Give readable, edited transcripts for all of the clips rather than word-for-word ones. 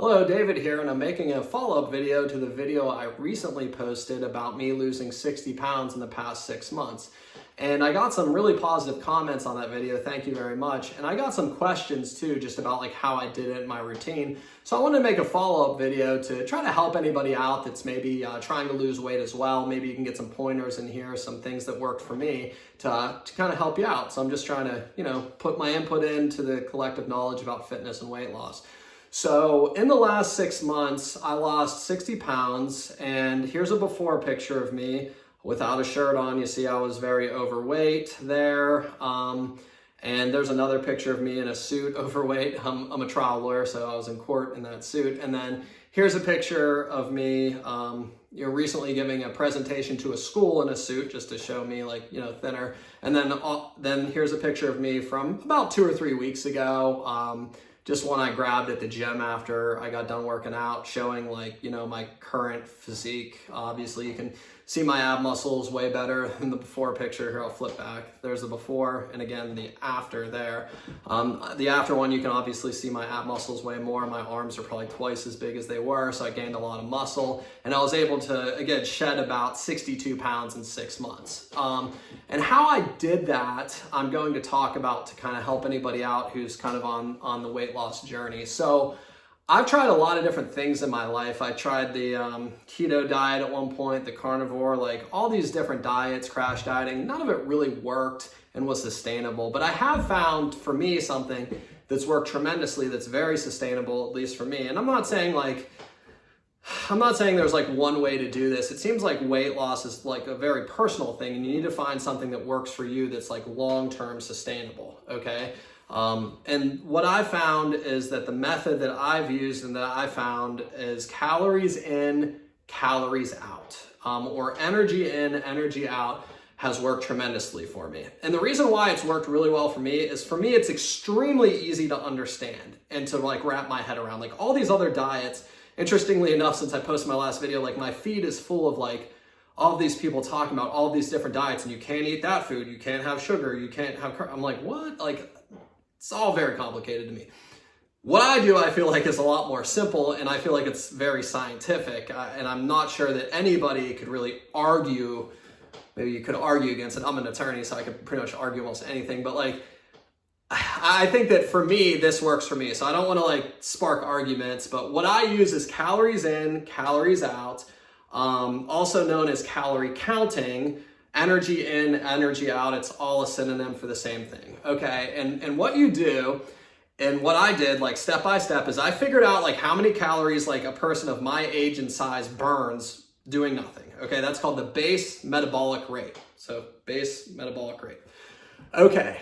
Hello, David here, and I'm making a follow-up video to the video I recently posted about me losing 60 pounds in the past 6 months. And I got some really positive comments on that video, thank you very much. And I got some questions too, just about like how I did it in my routine. So I wanted to make a follow-up video to try to help anybody out that's maybe trying to lose weight as well. Maybe you can get some pointers in here, some things that worked for me to kind of help you out. So I'm just trying to, put my input into the collective knowledge about fitness and weight loss. So in the last 6 months, I lost 60 pounds, and here's a before picture of me without a shirt on. You see I was very overweight there. And there's another picture of me in a suit, overweight. I'm a trial lawyer, so I was in court in that suit. And then here's a picture of me recently giving a presentation to a school in a suit, just to show me thinner. And then here's a picture of me from about 2 or 3 weeks ago. Just one I grabbed at the gym after I got done working out, showing my current physique. Obviously you can see my ab muscles way better than the before picture. Here, I'll flip back. There's the before, and again, the after there. The after one, you can obviously see my ab muscles way more. My arms are probably twice as big as they were, so I gained a lot of muscle. And I was able to, again, shed about 62 pounds in 6 months. And how I did that, I'm going to talk about to kind of help anybody out who's kind of on the weight loss journey. So I've tried a lot of different things in my life. I tried the keto diet at one point, the carnivore, all these different diets, crash dieting. None of it really worked and was sustainable. But I have found for me something that's worked tremendously, that's very sustainable, at least for me. And I'm not saying there's one way to do this. It seems like weight loss is a very personal thing, and you need to find something that works for you that's long-term sustainable, okay? And what I found is that the method that I've used and that I found is calories in, calories out, or energy in, energy out has worked tremendously for me. And the reason why it's worked really well for me is it's extremely easy to understand and to wrap my head around. All these other diets, interestingly enough, since I posted my last video, my feed is full of all of these people talking about all these different diets, and you can't eat that food, you can't have sugar, you can't have I'm like, what? It's all very complicated to me. What I do, I feel is a lot more simple, and I feel it's very scientific, and I'm not sure that anybody could really argue. Maybe you could argue against it. I'm an attorney, so I could pretty much argue almost anything, but I think that for me, this works for me. So I don't want to spark arguments, but what I use is calories in, calories out, also known as calorie counting. Energy in, energy out, it's all a synonym for the same thing, okay? And what you do, and what I did, step by step, is I figured out how many calories a person of my age and size burns doing nothing, okay? That's called the base metabolic rate. So base metabolic rate. Okay,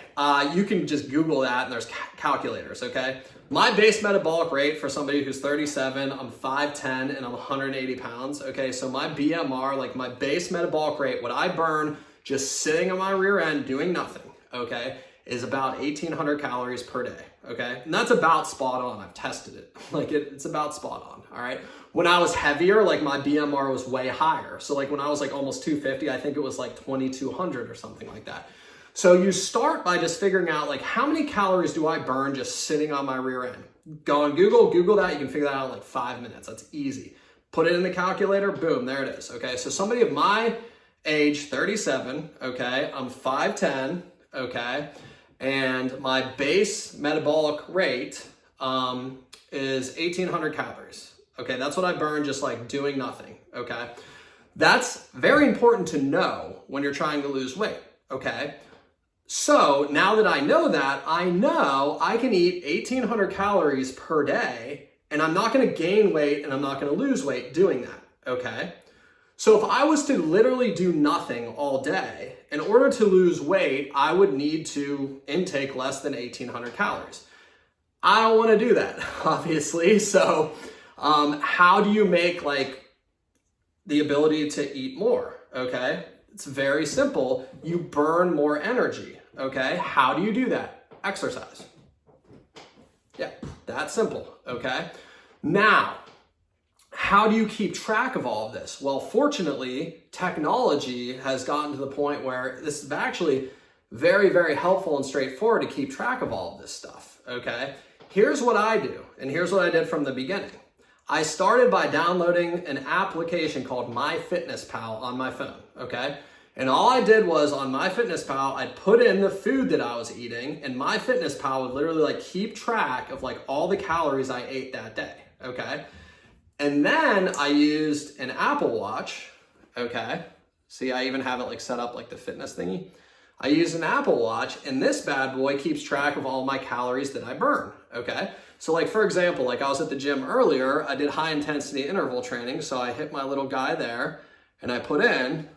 you can just Google that, and there's calculators, okay? My base metabolic rate for somebody who's 37, I'm 5'10", and I'm 180 pounds, okay? So my BMR, my base metabolic rate, what I burn just sitting on my rear end doing nothing, okay, is about 1,800 calories per day, okay? And that's about spot on. I've tested it. It's about spot on, all right? When I was heavier, my BMR was way higher. So when I was almost 250, I think it was 2,200 or something like that. So you start by just figuring out how many calories do I burn just sitting on my rear end. Go on Google that, you can figure that out in 5 minutes. That's easy. Put it in the calculator, boom, there it is, okay? So somebody of my age, 37, okay, I'm 5'10", okay, and my base metabolic rate is 1,800 calories, okay? That's what I burn just doing nothing, okay? That's very important to know when you're trying to lose weight, okay? So now that I know that, I know I can eat 1,800 calories per day, and I'm not gonna gain weight and I'm not gonna lose weight doing that, okay? So if I was to literally do nothing all day, in order to lose weight, I would need to intake less than 1,800 calories. I don't wanna do that, obviously. So how do you make the ability to eat more, okay? It's very simple. You burn more energy, okay? How do you do that? Exercise. Yeah, that's simple, okay? Now, how do you keep track of all of this? Well, fortunately, technology has gotten to the point where this is actually very, very helpful and straightforward to keep track of all of this stuff, okay? Here's what I do, and here's what I did from the beginning. I started by downloading an application called MyFitnessPal on my phone, okay? And all I did was on MyFitnessPal, I'd put in the food that I was eating, and MyFitnessPal would literally like keep track of like all the calories I ate that day, okay? And then I used an Apple Watch, okay? See, I even have it like set up like the fitness thingy. I use an Apple Watch, and this bad boy keeps track of all my calories that I burn, okay? So like, for example, like I was at the gym earlier, I did high intensity interval training, so I hit my little guy there, and I put in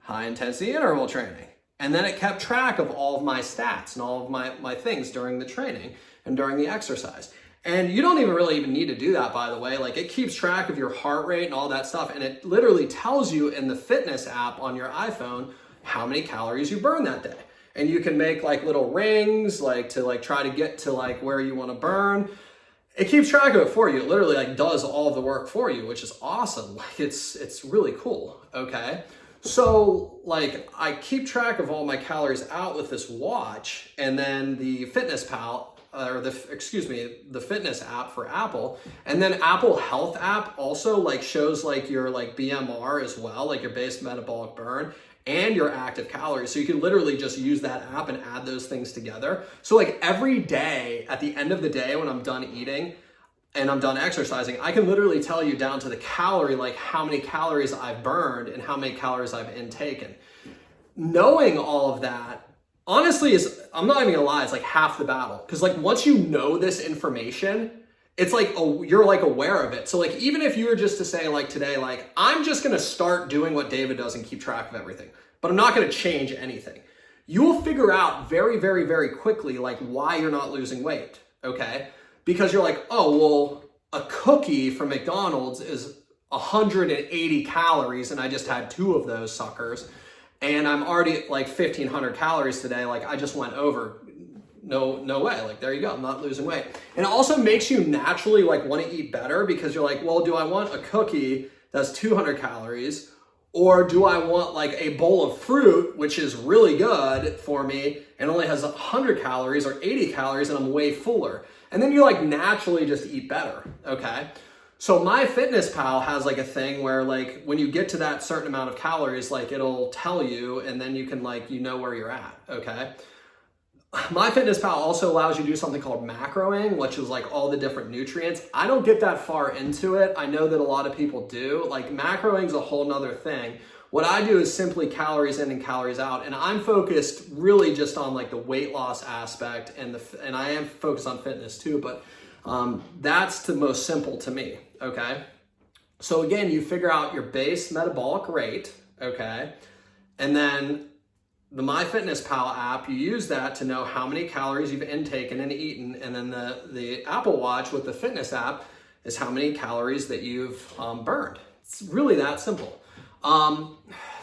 high intensity interval training. And then it kept track of all of my stats and all of my things during the training and during the exercise. And you don't even need to do that, by the way. Like, it keeps track of your heart rate and all that stuff, and it literally tells you in the fitness app on your iPhone how many calories you burn that day. And you can make like little rings, like to like try to get to like where you want to burn. It keeps track of it for you. It literally like does all the work for you, which is awesome. Like, it's really cool, okay? So like, I keep track of all my calories out with this watch, and then the MyFitnessPal, or the fitness app for Apple, and then Apple Health app also like shows like your like BMR as well, like your base metabolic burn and your active calories. So you can literally just use that app and add those things together. So like every day, at the end of the day, when I'm done eating and I'm done exercising, I can literally tell you down to the calorie, like how many calories I've burned and how many calories I've intaken. Knowing all of that, honestly, I'm not even gonna lie, it's like half the battle. Because like once you know this information, it's like you're like aware of it. So like even if you were just to say like today, like I'm just gonna start doing what David does and keep track of everything, but I'm not gonna change anything. You will figure out very, very, very quickly like why you're not losing weight, okay? Because you're like, oh, well, a cookie from McDonald's is 180 calories and I just had 2 of those suckers. And I'm already at like 1,500 calories today. Like I just went over. No way. Like, there you go. I'm not losing weight. And it also makes you naturally like want to eat better, because you're like, well, do I want a cookie that's 200 calories, or do I want like a bowl of fruit, which is really good for me and only has 100 calories or 80 calories and I'm way fuller? And then you like naturally just eat better. Okay. So MyFitnessPal has like a thing where like when you get to that certain amount of calories, like it'll tell you, and then you can like, you know where you're at. Okay. MyFitnessPal also allows you to do something called macroing, which is like all the different nutrients. I don't get that far into it. I know that a lot of people do. Like, macroing is a whole nother thing. What I do is simply calories in and calories out, and I'm focused really just on like the weight loss aspect, and I am focused on fitness too, but that's the most simple to me, okay? So again, you figure out your base metabolic rate, okay? And then the MyFitnessPal app, you use that to know how many calories you've intaken and eaten, and then the Apple Watch with the fitness app is how many calories that you've burned. It's really that simple.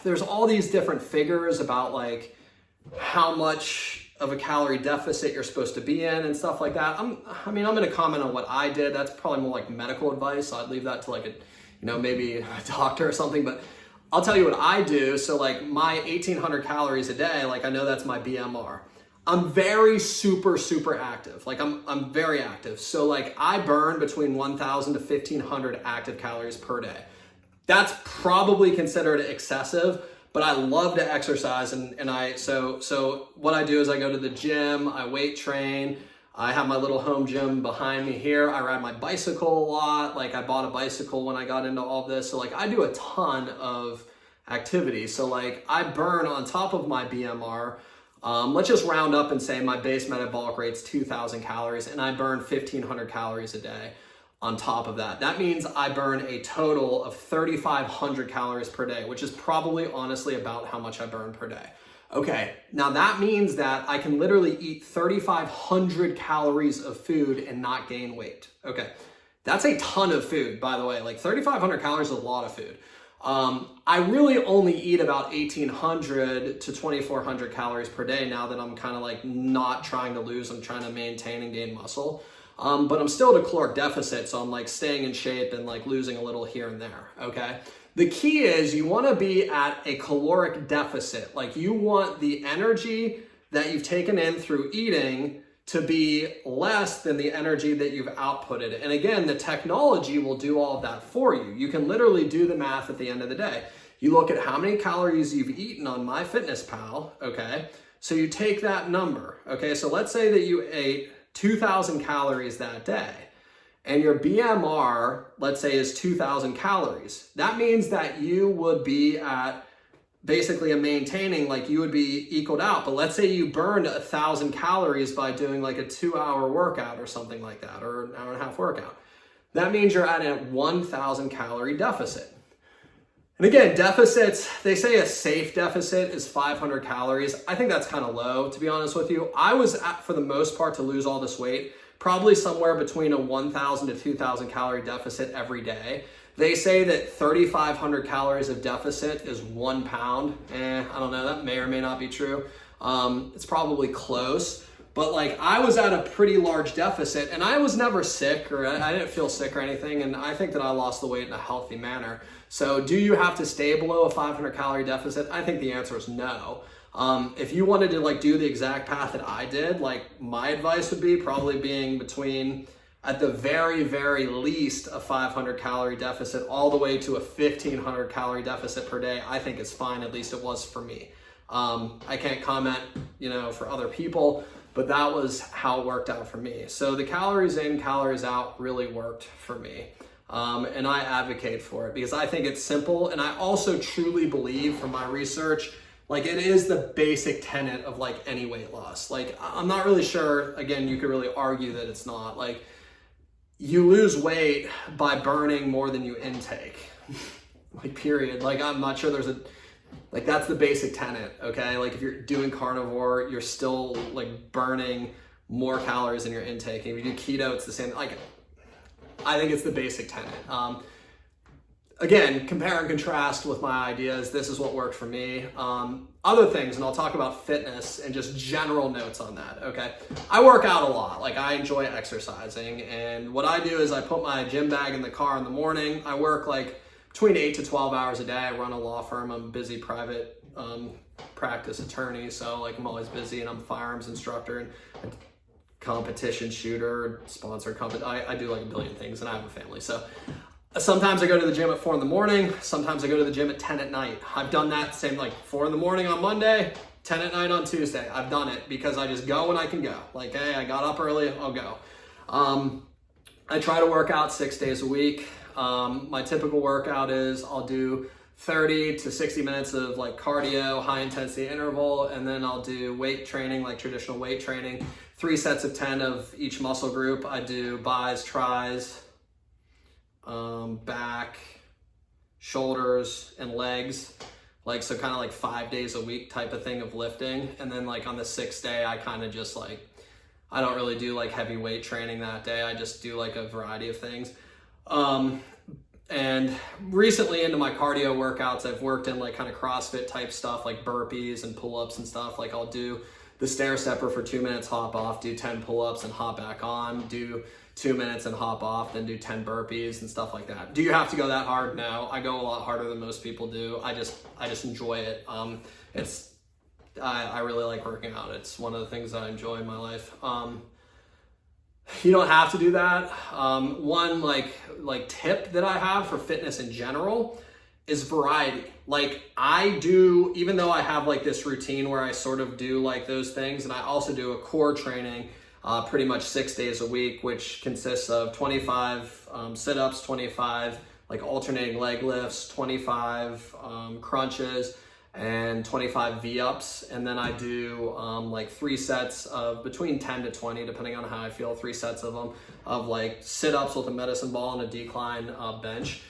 There's all these different figures about like how much of a calorie deficit you're supposed to be in and stuff like that. I'm going to comment on what I did. That's probably more like medical advice. So I'd leave that to like maybe a doctor or something, but I'll tell you what I do. So like my 1,800 calories a day, like I know that's my BMR. I'm very super active. Like I'm very active. So like I burn between 1,000 to 1,500 active calories per day. That's probably considered excessive, but I love to exercise, so what I do is I go to the gym, I weight train, I have my little home gym behind me here. I ride my bicycle a lot. Like I bought a bicycle when I got into all this. So like I do a ton of activity. So like I burn on top of my BMR, let's just round up and say my base metabolic rate's 2,000 calories and I burn 1,500 calories a day on top of that. That means I burn a total of 3,500 calories per day, which is probably honestly about how much I burn per day. Okay, now that means that I can literally eat 3,500 calories of food and not gain weight. Okay, that's a ton of food, by the way. Like 3,500 calories is a lot of food. I really only eat about 1,800 to 2,400 calories per day now that I'm kind of like not trying to lose, I'm trying to maintain and gain muscle. But I'm still at a caloric deficit, so I'm like staying in shape and like losing a little here and there, okay? The key is you wanna be at a caloric deficit. Like you want the energy that you've taken in through eating to be less than the energy that you've outputted. And again, the technology will do all of that for you. You can literally do the math at the end of the day. You look at how many calories you've eaten on MyFitnessPal, okay? So you take that number, okay? So let's say that you ate 2,000 calories that day, and your BMR, let's say, is 2,000 calories. That means that you would be at basically a maintaining, like you would be equaled out. But let's say you burned 1,000 calories by doing like a 2-hour workout or something like that, or an hour and a half workout. That means you're at a 1,000 calorie deficit. And again, deficits, they say a safe deficit is 500 calories. I think that's kind of low, to be honest with you. I was at, for the most part, to lose all this weight, probably somewhere between a 1,000 to 2,000 calorie deficit every day. They say that 3,500 calories of deficit is 1 pound. I don't know, that may or may not be true. It's probably close, but like I was at a pretty large deficit and I was never sick, or I didn't feel sick or anything. And I think that I lost the weight in a healthy manner. So do you have to stay below a 500 calorie deficit? I think the answer is no. If you wanted to like do the exact path that I did, like my advice would be probably being between, at the very, very least, a 500 calorie deficit all the way to a 1,500 calorie deficit per day. I think it's fine, at least it was for me. I can't comment, for other people, but that was how it worked out for me. So the calories in, calories out really worked for me. And I advocate for it because I think it's simple. And I also truly believe from my research, like it is the basic tenet of like any weight loss. Like I'm not really sure, again, you could really argue that it's not. Like you lose weight by burning more than you intake, like period. Like I'm not sure like that's the basic tenet, okay? Like if you're doing carnivore, you're still like burning more calories than you're intaking. If you do keto, it's the same. Like I think it's the basic tenet. Again, compare and contrast with my ideas. This is what worked for me. Other things, and I'll talk about fitness and just general notes on that, okay? I work out a lot. Like I enjoy exercising. And what I do is I put my gym bag in the car in the morning. I work like between 8 to 12 hours a day. I run a law firm. I'm a busy private practice attorney. So like I'm always busy, and I'm a firearms instructor and competition shooter, sponsored I do like a billion things, and I have a family. So sometimes I go to the gym at 4 in the morning. Sometimes I go to the gym at 10 at night. I've done that same, like 4 in the morning on Monday, 10 at night on Tuesday. I've done it because I just go when I can go. Like, hey, I got up early, I'll go. I try to work out 6 days a week. My typical workout is I'll do 30 to 60 minutes of like cardio, high intensity interval, and then I'll do weight training, like traditional weight training, 3 sets of 10 of each muscle group. I do bis, tris, back, shoulders, and legs. Like, so kind of like 5 days a week type of thing of lifting. And then like on the 6th day, I kind of just like, I don't really do like heavy weight training that day. I just do like a variety of things. And recently into my cardio workouts, I've worked in like kind of CrossFit type stuff, like burpees and pull-ups and stuff. Like I'll do the stair stepper for 2 minutes, hop off, do 10 pull-ups and hop back on, do 2 minutes and hop off, then do 10 burpees and stuff like that. Do you have to go that hard? No, I go a lot harder than most people do. I just enjoy it. I really like working out. It's one of the things that I enjoy in my life. You don't have to do that. One like tip that I have for fitness in general is variety. Like I do, even though I have like this routine where I sort of do like those things, and I also do a core training pretty much 6 days a week, which consists of 25 sit-ups, 25 like alternating leg lifts, 25 crunches, and 25 V-ups. And then I do like 3 sets of between 10 to 20, depending on how I feel, 3 sets of them, of like sit-ups with a medicine ball and a decline bench.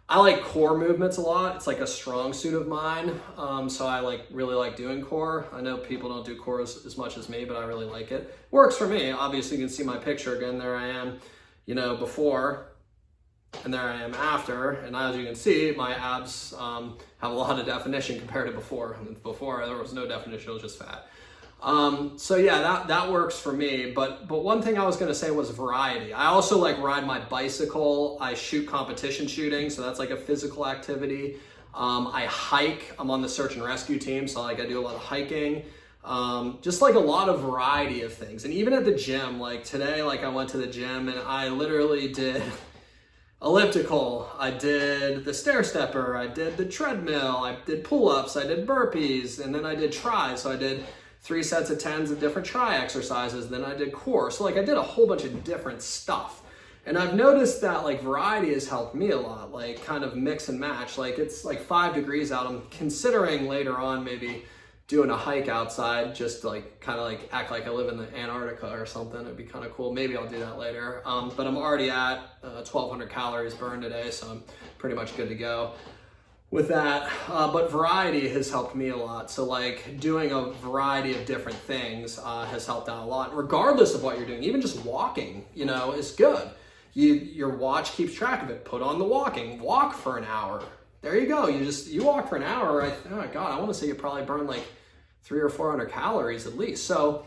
I like core movements a lot. It's like a strong suit of mine. So I really like doing core. I know people don't do core as much as me, but I really like it. Works for me. Obviously you can see my picture again. There I am, before, and there I am after. And as you can see, my abs have a lot of definition compared to before. Before there was no definition, it was just fat. So yeah, that works for me. But one thing I was gonna say was variety. I also like ride my bicycle. I shoot competition shooting, so that's like a physical activity. I hike. I'm on the search and rescue team, so like I do a lot of hiking. Just like a lot of variety of things. And even at the gym, like today, like I went to the gym and I literally did elliptical, I did the stair stepper, I did the treadmill, I did pull-ups, I did burpees, and then I did tries. So I did 3 sets of 10s of different try exercises, then I did core. So like I did a whole bunch of different stuff. And I've noticed that like variety has helped me a lot, like kind of mix and match. Like it's like 5 degrees out. I'm considering later on maybe doing a hike outside, just to like kind of like act like I live in the Antarctica or something. It'd be kind of cool. Maybe I'll do that later. But I'm already at 1,200 calories burned today, so I'm pretty much good to go with that. But variety has helped me a lot. So like doing a variety of different things has helped out a lot, regardless of what you're doing. Even just walking, you know, is good. Your watch keeps track of it. Put on the walk for an hour. There you go. You walk for an hour. Oh God, I want to say you probably burn like 300 or 400 calories at least. So,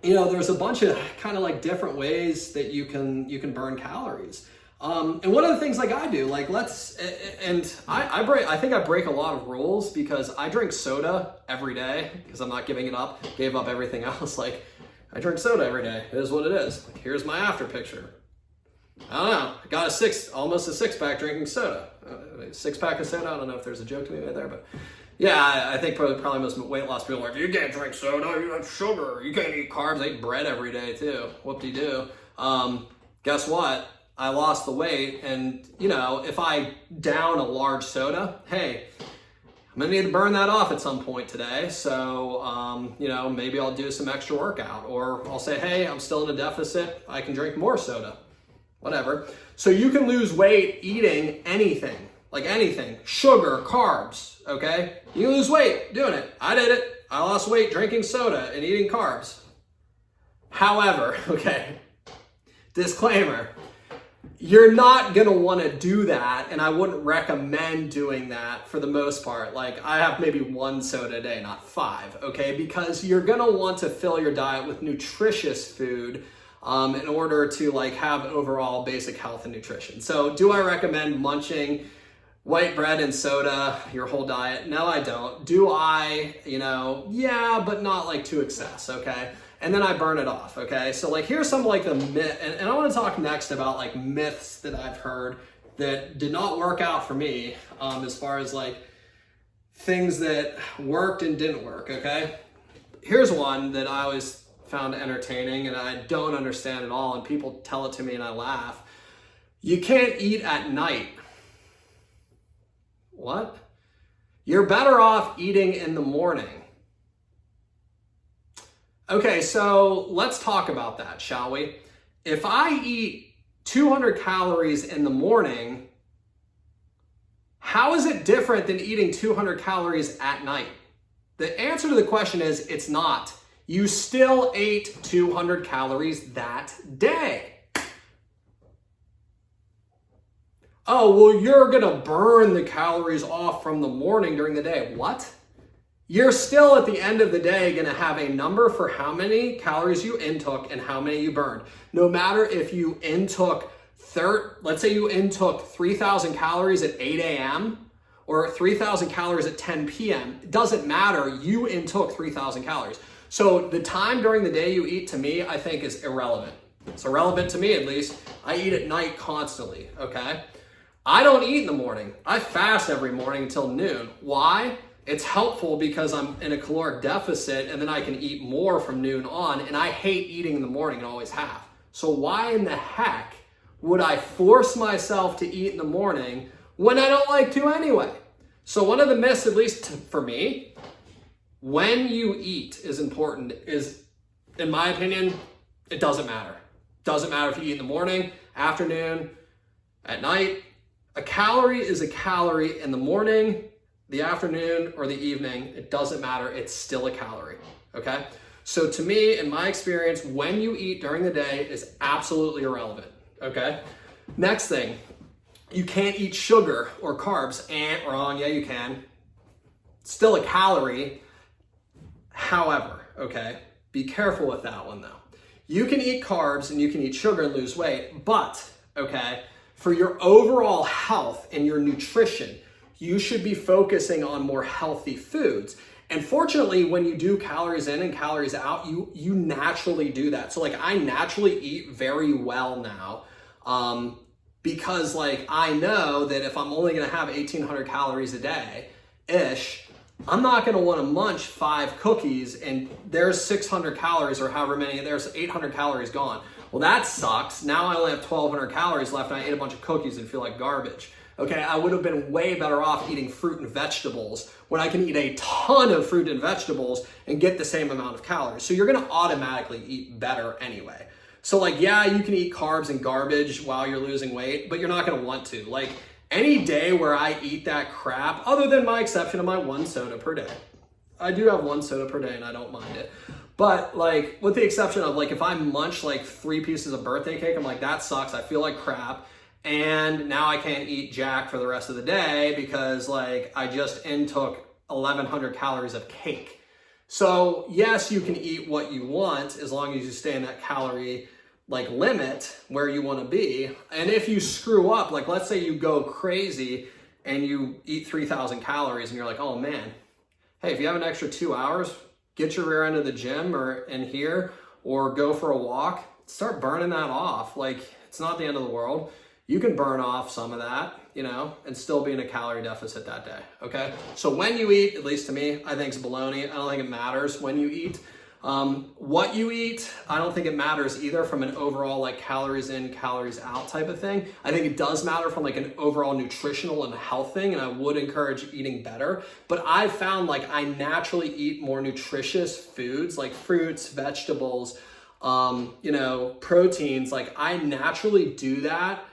you know, there's a bunch of kind of like different ways that you can burn calories. And one of the things like I do, like I think I break a lot of rules because I drink soda every day because I'm not giving it up. Gave up everything else. Like I drink soda every day. It is what it is. Like, here's my after picture. I don't know. I got almost a 6-pack drinking soda. 6-pack of soda. I don't know if there's a joke to be made there, but yeah, I think probably most weight loss people are like, you can't drink soda, you have sugar, you can't eat carbs. I eat bread every day too. Whoop-de-doo. Guess what? I lost the weight, and you know, if I down a large soda, hey, I'm gonna need to burn that off at some point today. So, you know, maybe I'll do some extra workout, or I'll say, hey, I'm still in a deficit. I can drink more soda. Whatever. So you can lose weight eating anything, like anything, sugar, carbs, okay? You can lose weight doing it. I did it. I lost weight drinking soda and eating carbs. However, okay, disclaimer, you're not gonna wanna do that, and I wouldn't recommend doing that for the most part. Like I have maybe 1 soda a day, not 5, okay? Because you're gonna want to fill your diet with nutritious food in order to like have overall basic health and nutrition. So do I recommend munching white bread and soda your whole diet? No, I don't. Do I? You know, yeah, but not like to excess, okay? And then I burn it off, okay? So like here's some like the myth, and I want to talk next about like myths that I've heard that did not work out for me as far as like things that worked and didn't work, okay? Here's one that I always found entertaining and I don't understand at all, and people tell it to me and I laugh. You can't eat at night. What? You're better off eating in the morning. Okay, so let's talk about that, shall we? If I eat 200 calories in the morning, how is it different than eating 200 calories at night? The answer to the question is it's not. You still ate 200 calories that day. Oh, well, you're gonna burn the calories off from the morning during the day. What? You're still at the end of the day gonna have a number for how many calories you intook and how many you burned. No matter if you intook, let's say you intook 3,000 calories at 8 a.m. or 3,000 calories at 10 p.m. It doesn't matter, you intook 3,000 calories. So the time during the day you eat, to me, I think is irrelevant. It's irrelevant to me, at least. I eat at night constantly, okay? I don't eat in the morning. I fast every morning until noon. Why? It's helpful because I'm in a caloric deficit and then I can eat more from noon on, and I hate eating in the morning and always have. So why in the heck would I force myself to eat in the morning when I don't like to anyway? So one of the myths, at least for me, when you eat is important, is, in my opinion, it doesn't matter. Doesn't matter if you eat in the morning, afternoon, at night. A calorie is a calorie in the morning, the afternoon, or the evening. It doesn't matter. It's still a calorie, okay? So to me, in my experience, when you eat during the day is absolutely irrelevant, okay? Next thing, you can't eat sugar or carbs. Wrong, yeah, you can. Still a calorie. However, okay, be careful with that one though. You can eat carbs and you can eat sugar and lose weight, but, okay, for your overall health and your nutrition, you should be focusing on more healthy foods. And fortunately, when you do calories in and calories out, you naturally do that. So like I naturally eat very well now, because like I know that if I'm only gonna have 1,800 calories a day-ish, I'm not gonna wanna munch 5 cookies and there's 600 calories or however many, there's 800 calories gone. Well, that sucks. Now I only have 1,200 calories left and I ate a bunch of cookies and feel like garbage. Okay, I would have been way better off eating fruit and vegetables when I can eat a ton of fruit and vegetables and get the same amount of calories. So you're gonna automatically eat better anyway. So like, yeah, you can eat carbs and garbage while you're losing weight, but you're not gonna want to. Like any day where I eat that crap, other than my exception of my 1 soda per day. I do have 1 soda per day and I don't mind it. But like, with the exception of like, if I munch like 3 pieces of birthday cake, I'm like, that sucks, I feel like crap. And now I can't eat jack for the rest of the day because like I just intook 1,100 calories of cake. So yes, you can eat what you want as long as you stay in that calorie like limit where you want to be. And if you screw up, like let's say you go crazy and you eat 3,000 calories and you're like, oh man, hey, if you have an extra 2 hours, get your rear end of the gym or in here or go for a walk, start burning that off. Like it's not the end of the world. You can burn off some of that, you know, and still be in a calorie deficit that day, okay? So when you eat, at least to me, I think it's baloney. I don't think it matters when you eat. What you eat, I don't think it matters either from an overall like calories in, calories out type of thing. I think it does matter from like an overall nutritional and health thing, and I would encourage eating better. But I've found like I naturally eat more nutritious foods like fruits, vegetables, you know, proteins. Like I naturally do that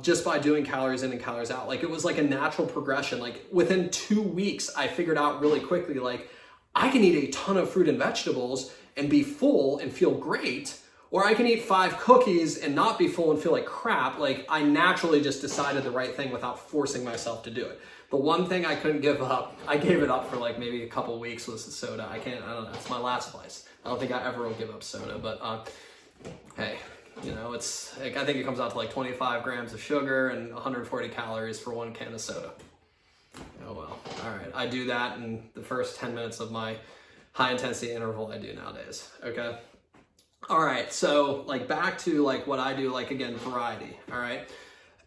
just by doing calories in and calories out. Like it was like a natural progression. Like within 2 weeks, I figured out really quickly, like I can eat a ton of fruit and vegetables and be full and feel great, or I can eat 5 cookies and not be full and feel like crap. Like I naturally just decided the right thing without forcing myself to do it. The one thing I couldn't give up, I gave it up for like maybe a couple weeks, was the soda. I don't know, it's my last vice. I don't think I ever will give up soda, but hey, you know, it's like, I think it comes out to like 25 grams of sugar and 140 calories for 1 can of soda. Oh well, all right. I do that in the first 10 minutes of my high intensity interval I do nowadays, okay? All right, so like back to like what I do, like again, variety, all right?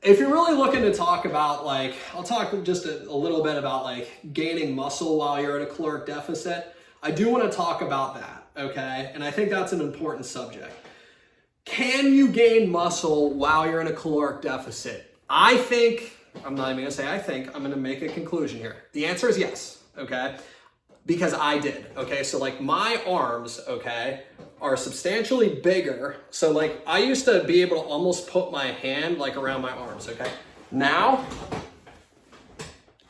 If you're really looking to talk about like, I'll talk just a little bit about like gaining muscle while you're at a caloric deficit. I do want to talk about that, okay? And I think that's an important subject. Can you gain muscle while you're in a caloric deficit? I think, I'm not even gonna say I think, I'm gonna make a conclusion here. The answer is yes, okay? Because I did, okay? So like my arms, okay, are substantially bigger. So like I used to be able to almost put my hand like around my arms, okay? Now,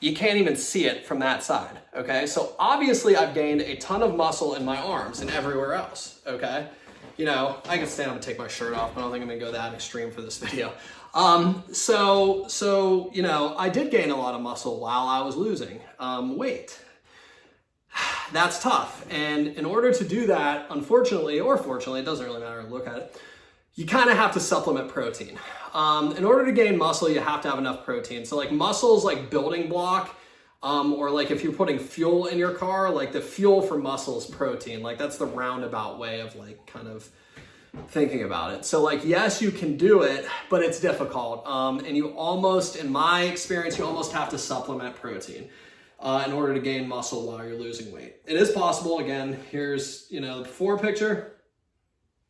you can't even see it from that side, okay? So obviously I've gained a ton of muscle in my arms and everywhere else, okay? You know, I can stand up and take my shirt off, but I don't think I'm gonna go that extreme for this video. So, you know, I did gain a lot of muscle while I was losing weight. That's tough. And in order to do that, unfortunately, or fortunately, it doesn't really matter how you look at it, you kind of have to supplement protein. In order to gain muscle, you have to have enough protein. So like muscle's like building block, or like if you're putting fuel in your car, like the fuel for muscle is protein. Like that's the roundabout way of like kind of thinking about it. So like, yes, you can do it, but it's difficult. And you almost, in my experience, you almost have to supplement protein in order to gain muscle while you're losing weight. It is possible. Again, here's, you know, the before picture,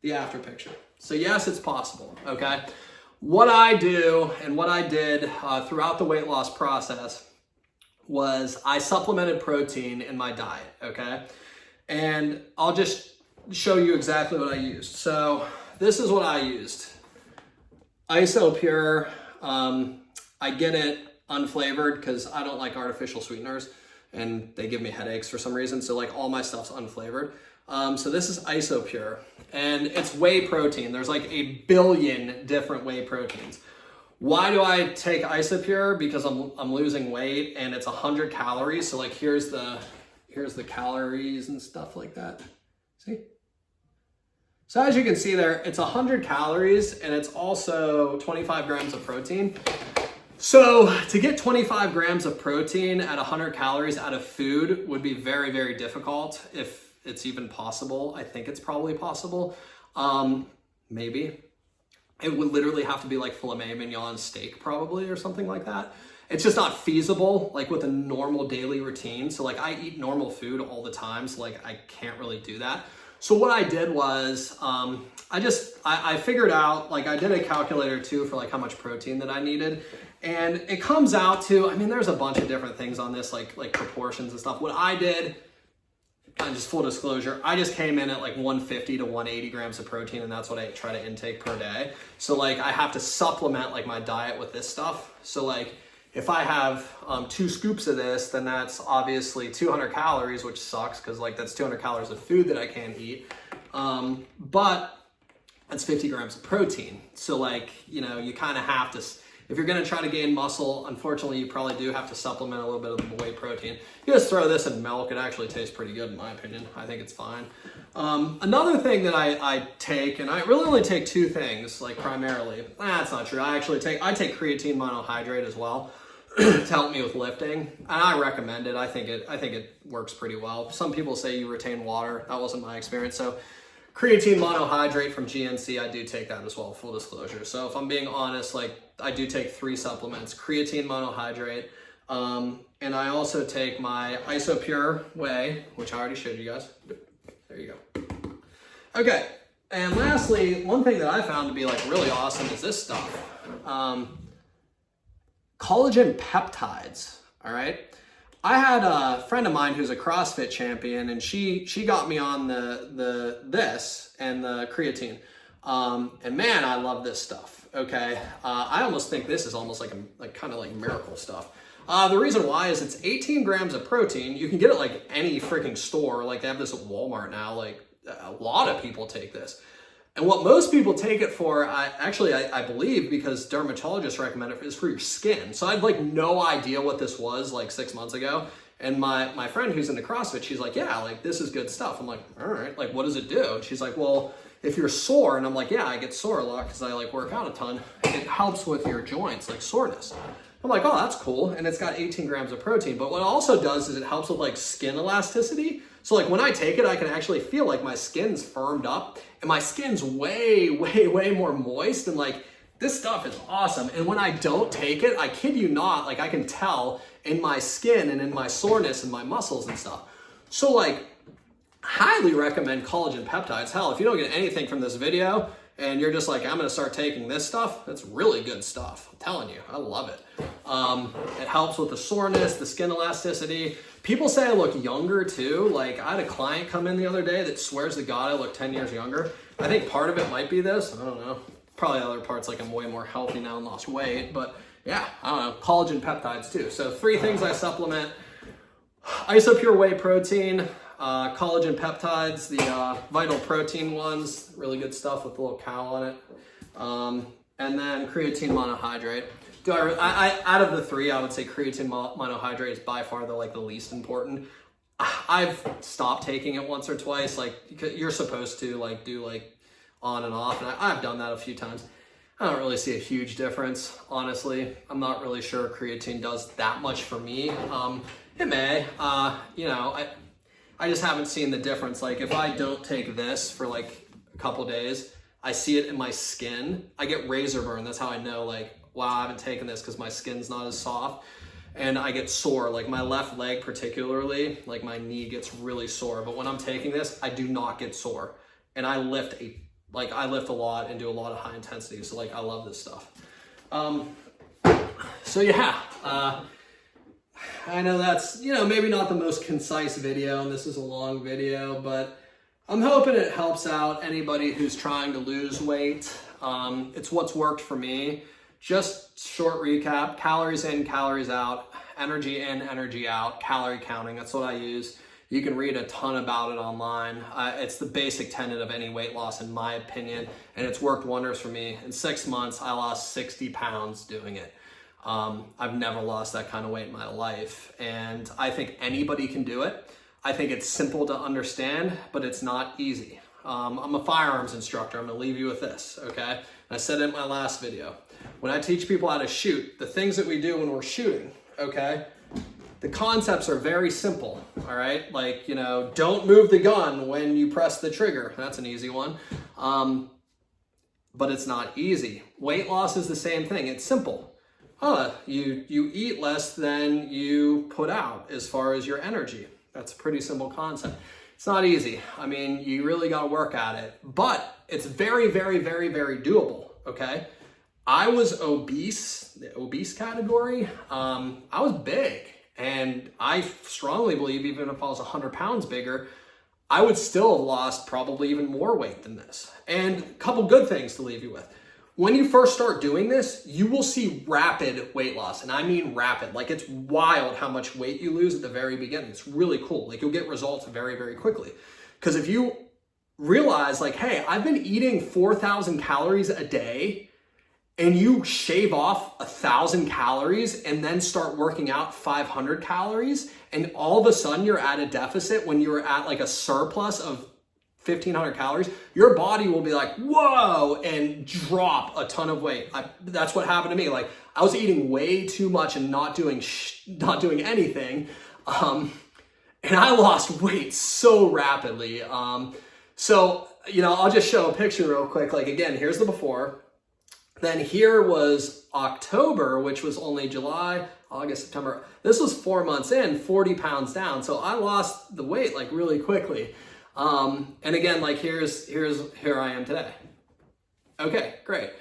the after picture. So yes, it's possible, okay? What I do and what I did throughout the weight loss process was I supplemented protein in my diet, okay? And I'll just show you exactly what I used. So this is what I used. Iso Pure, I get it unflavored because I don't like artificial sweeteners and they give me headaches for some reason. So like all my stuff's unflavored. So this is Iso Pure and it's whey protein. There's like 1 billion different whey proteins. Why do I take Isopure? Because I'm losing weight and it's 100 calories. So like here's the calories and stuff like that. See? So as you can see there, it's 100 calories and it's also 25 grams of protein. So to get 25 grams of protein at 100 calories out of food would be very, very difficult, if it's even possible. I think it's probably possible. Maybe. It would literally have to be like filet mignon steak probably, or something like that. It's just not feasible, like with a normal daily routine. So like I eat normal food all the time, so like I can't really do that. So what I did was, I figured out, like I did a calculator too for like how much protein that I needed. And it comes out to, I mean, there's a bunch of different things on this, like proportions and stuff. What I did, and just full disclosure, I just came in at like 150 to 180 grams of protein, and that's what I try to intake per day. So like I have to supplement like my diet with this stuff. So like if I have 2 scoops of this, then that's obviously 200 calories, which sucks because like that's 200 calories of food that I can't eat. But that's 50 grams of protein. So like, you know, you kind of have to, if you're gonna try to gain muscle, unfortunately, you probably do have to supplement a little bit of the whey protein. You just throw this in milk, it actually tastes pretty good in my opinion. I think it's fine. Another thing that I take, and I really only take 2 things, like primarily. That's not true. I take creatine monohydrate as well to help me with lifting, and I recommend it. I think it works pretty well. Some people say you retain water. That wasn't my experience. So creatine monohydrate from GNC, I do take that as well, full disclosure. So if I'm being honest, like I do take 3 supplements: creatine monohydrate, and I also take my Isopure whey, which I already showed you guys. There you go. Okay, and lastly, one thing that I found to be like really awesome is this stuff. Collagen peptides, all right? I had a friend of mine who's a CrossFit champion, and she got me on this and the creatine. And man, I love this stuff, okay? I almost think this is almost like kind of like miracle stuff. The reason why is it's 18 grams of protein. You can get it like any freaking store. Like they have this at Walmart now. Like a lot of people take this. And what most people take it for, I believe, because dermatologists recommend it, is for your skin. So I had like no idea what this was like 6 months ago. And my friend who's into CrossFit, she's like, yeah, like this is good stuff. I'm like, all right, like what does it do? And she's like, well, if you're sore, and I'm like, yeah, I get sore a lot because I like work out a ton. It helps with your joints, like soreness. I'm like, oh, that's cool. And it's got 18 grams of protein. But what it also does is it helps with like skin elasticity. So like when I take it, I can actually feel like my skin's firmed up and my skin's way, way, way more moist. And like this stuff is awesome. And when I don't take it, I kid you not, like I can tell in my skin and in my soreness and my muscles and stuff. So like highly recommend collagen peptides. Hell, if you don't get anything from this video and you're just like, I'm gonna start taking this stuff, that's really good stuff. I'm telling you, I love it. It helps with the soreness, the skin elasticity. People say I look younger too. Like I had a client come in the other day that swears to God I look 10 years younger. I think part of it might be this, I don't know. Probably other parts, like I'm way more healthy now and lost weight, but yeah, I don't know, collagen peptides too. So 3 things I supplement: Isopure whey protein, collagen peptides, the vital protein ones, really good stuff with a little cow on it, and then creatine monohydrate. Out of the 3, I would say creatine monohydrate is by far the least important. I've stopped taking it once or twice. Like you're supposed to like do like on and off, and I've done that a few times. I don't really see a huge difference, honestly. I'm not really sure creatine does that much for me. It may, you know, I just haven't seen the difference. Like if I don't take this for like a couple days, I see it in my skin. I get razor burn. That's how I know like, wow, I haven't taken this because my skin's not as soft. And I get sore, like my left leg particularly, like my knee gets really sore. But when I'm taking this, I do not get sore. And I lift a lot and do a lot of high intensity. So like, I love this stuff. So yeah, I know that's, you know, maybe not the most concise video, and this is a long video, but I'm hoping it helps out anybody who's trying to lose weight. It's what's worked for me. Just short recap: calories in, calories out, energy in, energy out, calorie counting. That's what I use. You can read a ton about it online. It's the basic tenet of any weight loss, in my opinion, and it's worked wonders for me. In 6 months, I lost 60 pounds doing it. I've never lost that kind of weight in my life, and I think anybody can do it. I think it's simple to understand, but it's not easy. I'm a firearms instructor. I'm gonna leave you with this, okay? I said it in my last video. When I teach people how to shoot, the things that we do when we're shooting, okay? The concepts are very simple, all right? Like, you know, don't move the gun when you press the trigger. That's an easy one. But it's not easy. Weight loss is the same thing. It's simple. You eat less than you put out as far as your energy. That's a pretty simple concept. It's not easy. I mean, you really got to work at it, but it's very, very, very, very doable, okay? I was obese, the obese category. I was big, and I strongly believe even if I was 100 pounds bigger, I would still have lost probably even more weight than this. And a couple good things to leave you with. When you first start doing this, you will see rapid weight loss. And I mean rapid. Like, it's wild how much weight you lose at the very beginning. It's really cool. Like, you'll get results very, very quickly. Because if you realize, like, hey, I've been eating 4,000 calories a day, and you shave off 1,000 calories and then start working out 500 calories, and all of a sudden you're at a deficit when you're at like a surplus of 1,500 calories, your body will be like, whoa, and drop a ton of weight. That's what happened to me. Like, I was eating way too much and not doing anything. And I lost weight so rapidly. So, you know, I'll just show a picture real quick. Like, again, here's the before. Then here was October, which was only July, August, September. This was 4 months in, 40 pounds down. So I lost the weight like really quickly. And again, like here I am today. Okay, great.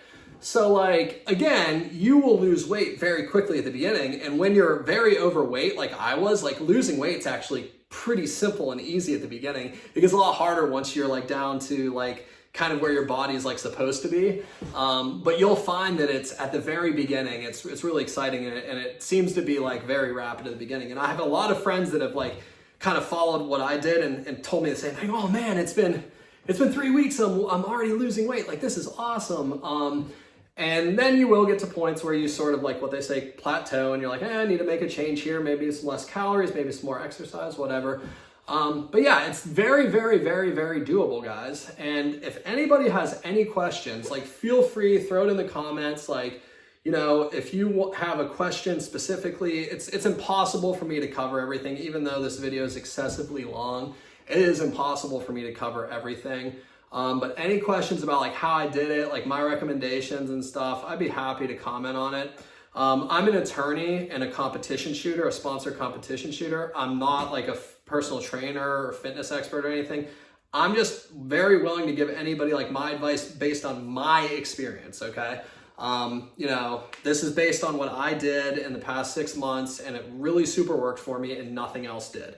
So like, again, you will lose weight very quickly at the beginning. And when you're very overweight, like I was, like losing weight's actually pretty simple and easy at the beginning. It gets a lot harder once you're like down to like kind of where your body is like supposed to be. But you'll find that it's at the very beginning, it's really exciting, and it seems to be like very rapid at the beginning. And I have a lot of friends that have like kind of followed what I did and told me the same thing. Oh man, it's been 3 weeks. I'm already losing weight. Like, this is awesome. And then you will get to points where you sort of like what they say plateau, and you're like, I need to make a change here. Maybe it's less calories, maybe it's more exercise, whatever. But yeah, it's very, very, very, very doable, guys. And if anybody has any questions, like feel free, throw it in the comments. Like, you know, if you have a question specifically, it's impossible for me to cover everything, even though this video is excessively long. It is impossible for me to cover everything. But any questions about like how I did it, like my recommendations and stuff, I'd be happy to comment on it. I'm an attorney and a competition shooter, a sponsored competition shooter. I'm not like a personal trainer or fitness expert or anything. I'm just very willing to give anybody like my advice based on my experience, okay? You know, this is based on what I did in the past 6 months, and it really super worked for me and nothing else did.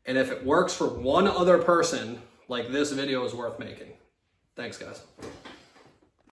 And if it works for one other person, like this video is worth making. Thanks, guys.